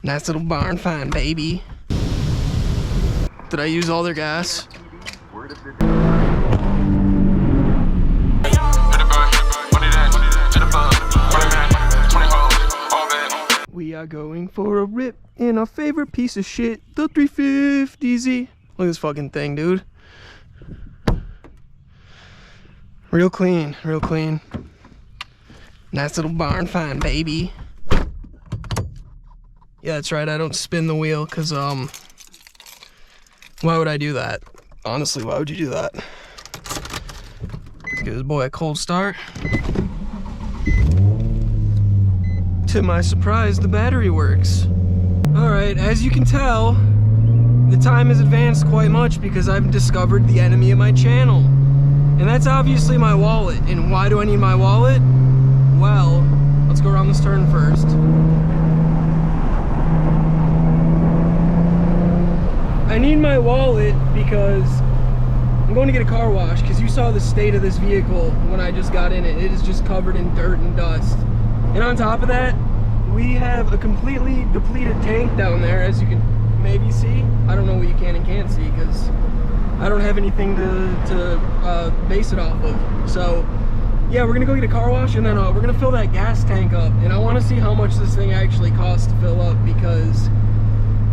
Nice little barn find, baby. Did I use all their gas? We are going for a rip in our favorite piece of shit, the 350z. Look at this fucking thing, dude. Real clean, real clean. Nice little barn find, baby. Yeah, that's right, I don't spin the wheel, cause why would I do that? Honestly, why would you do that? Let's give this boy a cold start. To my surprise, the battery works. All right, as you can tell, the time has advanced quite much because I've discovered the enemy of my channel. And that's obviously my wallet. And why do I need my wallet? Well, let's go around this turn first. I need my wallet because I'm going to get a car wash, because you saw the state of this vehicle when I just got in it. It is just covered in dirt and dust. And on top of that, we have a completely depleted tank down there, as you can maybe see. I don't know what you can and can't see because I don't have anything to base it off of. So yeah, we're gonna go get a car wash, and then we're gonna fill that gas tank up. And I want to see how much this thing actually costs to fill up, because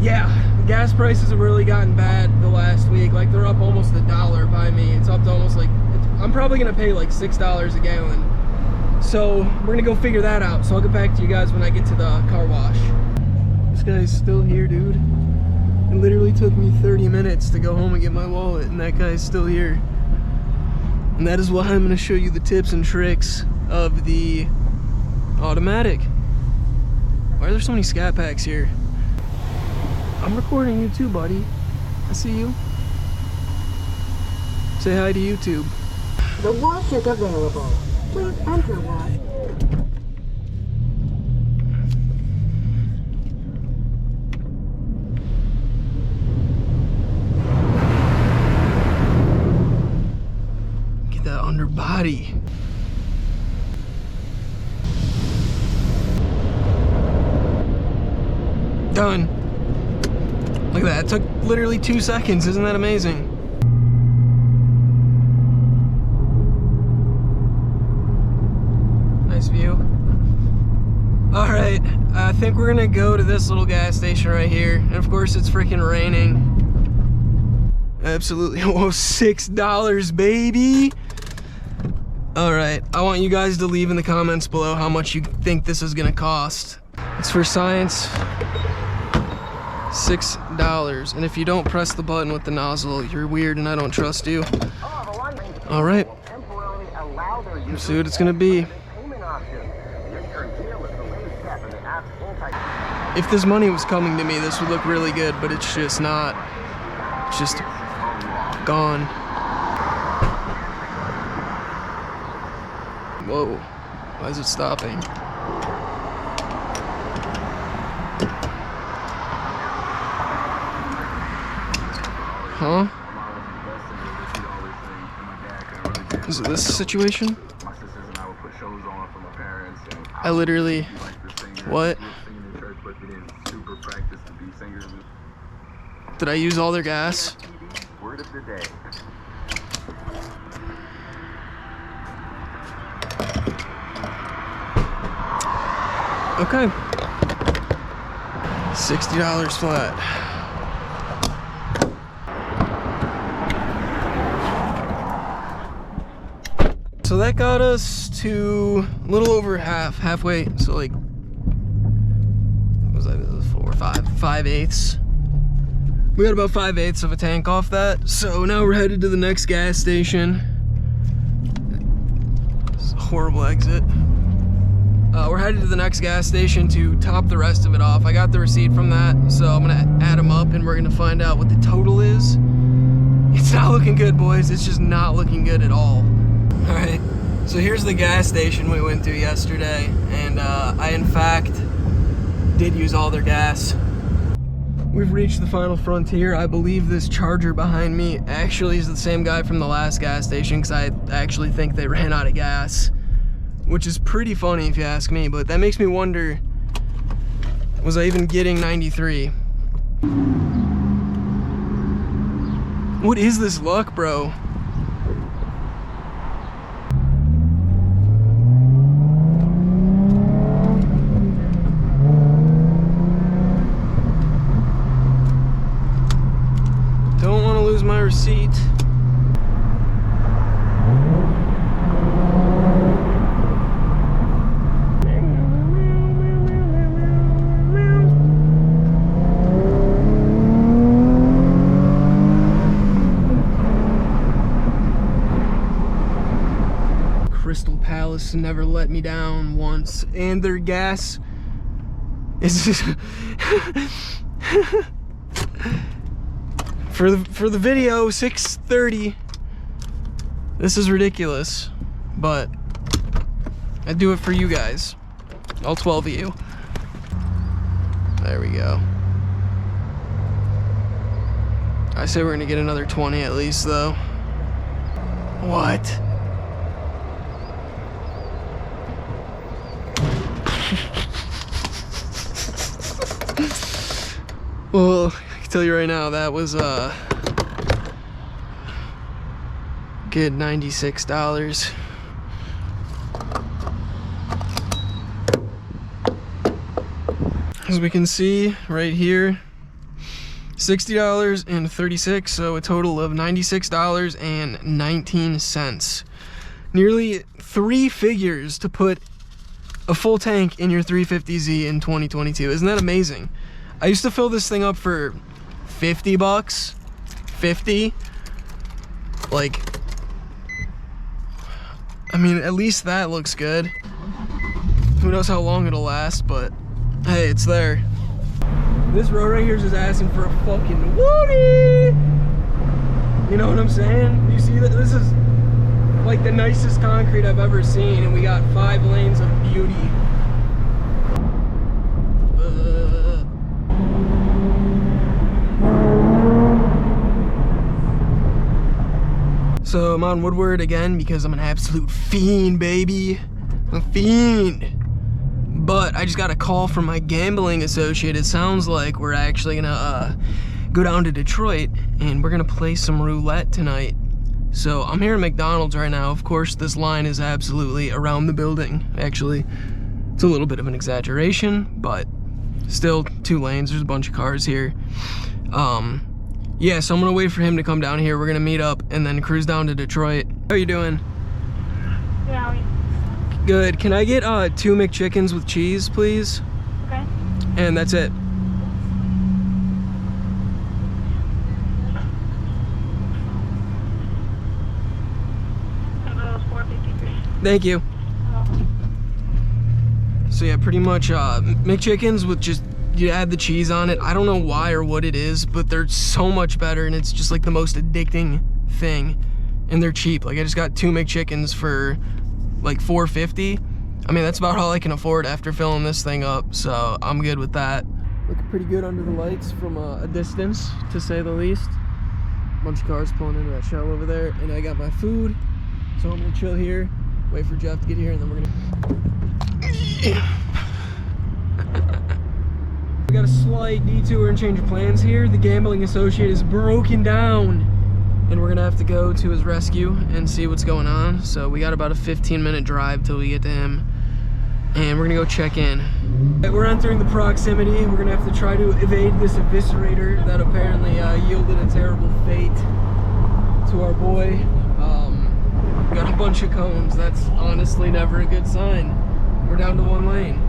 yeah, the gas prices have really gotten bad the last week. Like, they're up almost $1 by me. It's up to almost like, I'm probably gonna pay like $6 a gallon. So we're gonna go figure that out. So I'll get back to you guys when I get to the car wash. This guy's still here, dude. It literally took me 30 minutes to go home and get my wallet, and that guy's still here. And that is why I'm gonna show you the tips and tricks of the automatic. Why are there so many scat packs here? I'm recording you too, buddy. I see you. Say hi to YouTube. The wash is available. Please enter wash. Get that underbody. Done. Look at that, it took literally 2 seconds. Isn't that amazing? Nice view. All right, I think we're gonna go to this little gas station right here. And of course, it's freaking raining. Absolutely, almost $6, baby. All right, I want you guys to leave in the comments below how much you think this is gonna cost. It's for science. $6. And if you don't press the button with the nozzle, you're weird and I don't trust you. All right, let's see what it's gonna be. If this money was coming to me, this would look really good, but it's just not. It's just gone. Whoa, why is it stopping? Huh? Is it this situation? I literally... What? Did I use all their gas? Okay. $60 flat. So that got us to a little over halfway. So like, what was that? 5/8. We got about 5/8 of a tank off that. So now we're headed to the next gas station. This is a horrible exit. We're headed to the next gas station to top the rest of it off. I got the receipt from that, so I'm gonna add them up and we're gonna find out what the total is. It's not looking good, boys. It's just not looking good at all. All right, so here's the gas station we went to yesterday, and I in fact did use all their gas. We've reached the final frontier. I believe this charger behind me actually is the same guy from the last gas station, because I actually think they ran out of gas, which is pretty funny if you ask me. But that makes me wonder, was I even getting 93? What is this luck, bro? Don't want to lose my receipt. Crystal Palace never let me down once, and their gas is just for the video 6:30. This is ridiculous, but I do it for you guys, all 12 of you. There we go. I say we're gonna get another 20 at least, though. What? Well, I can tell you right now, that was good $96. As we can see right here, $60.36, so a total of $96.19. Nearly 3 figures to put a full tank in your 350Z in 2022. Isn't that amazing? I used to fill this thing up for 50 bucks, 50. Like, I mean, at least that looks good. Who knows how long it'll last, but hey, it's there. This road right here is just asking for a fucking woody. You know what I'm saying? You see that? This is like the nicest concrete I've ever seen, and we got 5 lanes of beauty. So I'm on Woodward again because I'm an absolute fiend, baby. I'm a fiend. But I just got a call from my gambling associate. It sounds like we're actually gonna go down to Detroit and we're gonna play some roulette tonight. So I'm here at McDonald's right now. Of course, this line is absolutely around the building. Actually, it's a little bit of an exaggeration, but still 2 lanes. There's a bunch of cars here. Yeah, so I'm gonna wait for him to come down here. We're gonna meet up and then cruise down to Detroit. How are you doing? Yeah. Good. Can I get 2 McChickens with cheese, please? Okay. And that's it. Thank you. So yeah, pretty much McChickens with just, you add the cheese on it. I don't know why or what it is, but they're so much better, and it's just like the most addicting thing. And they're cheap. Like, I just got 2 McChickens for like $4.50. I mean, that's about all I can afford after filling this thing up, so I'm good with that. Looking pretty good under the lights from a distance, to say the least. Bunch of cars pulling into that shell over there, and I got my food, so I'm gonna chill here, wait for Jeff to get here, and then we're gonna... We got a slight detour and change of plans here. The gambling associate is broken down, and we're gonna have to go to his rescue and see what's going on. So we got about a 15-minute drive till we get to him, and we're gonna go check in. We're entering the proximity. We're gonna have to try to evade this eviscerator that apparently yielded a terrible fate to our boy. We got a bunch of cones. That's honestly never a good sign. We're down to 1 lane.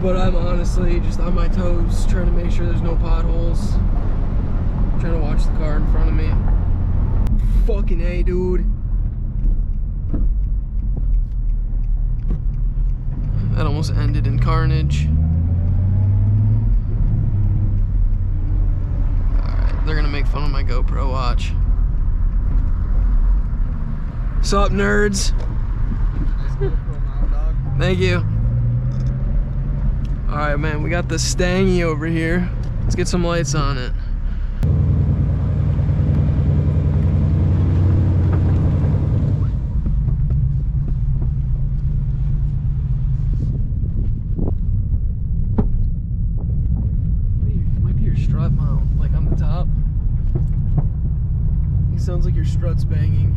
But I'm honestly just on my toes, trying to make sure there's no potholes. I'm trying to watch the car in front of me. Fucking A, dude. That almost ended in carnage. Alright, they're gonna make fun of my GoPro watch. Sup, nerds? Thank you. Alright, man, we got the Stangy over here. Let's get some lights on it. strut mount, like on the top. It sounds like your strut's banging.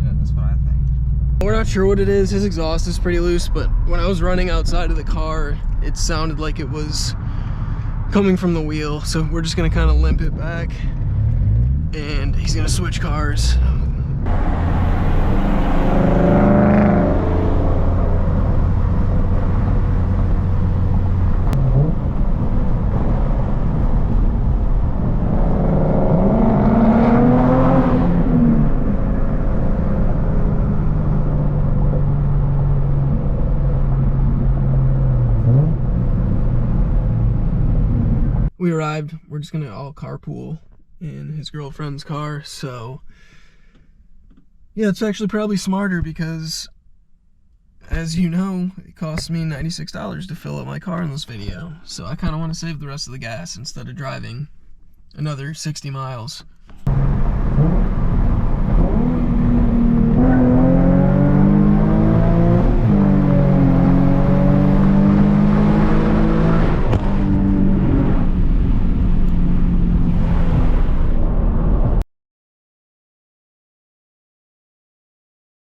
Yeah, that's what I think. We're not sure what it is. His exhaust is pretty loose, but when I was running outside of the car, it sounded like it was coming from the wheel. So we're just gonna kind of limp it back, and he's gonna switch cars. We arrived. We're just gonna all carpool in his girlfriend's car. So yeah, it's actually probably smarter because, as you know, it cost me $96 to fill up my car in this video. So I kind of want to save the rest of the gas instead of driving another 60 miles.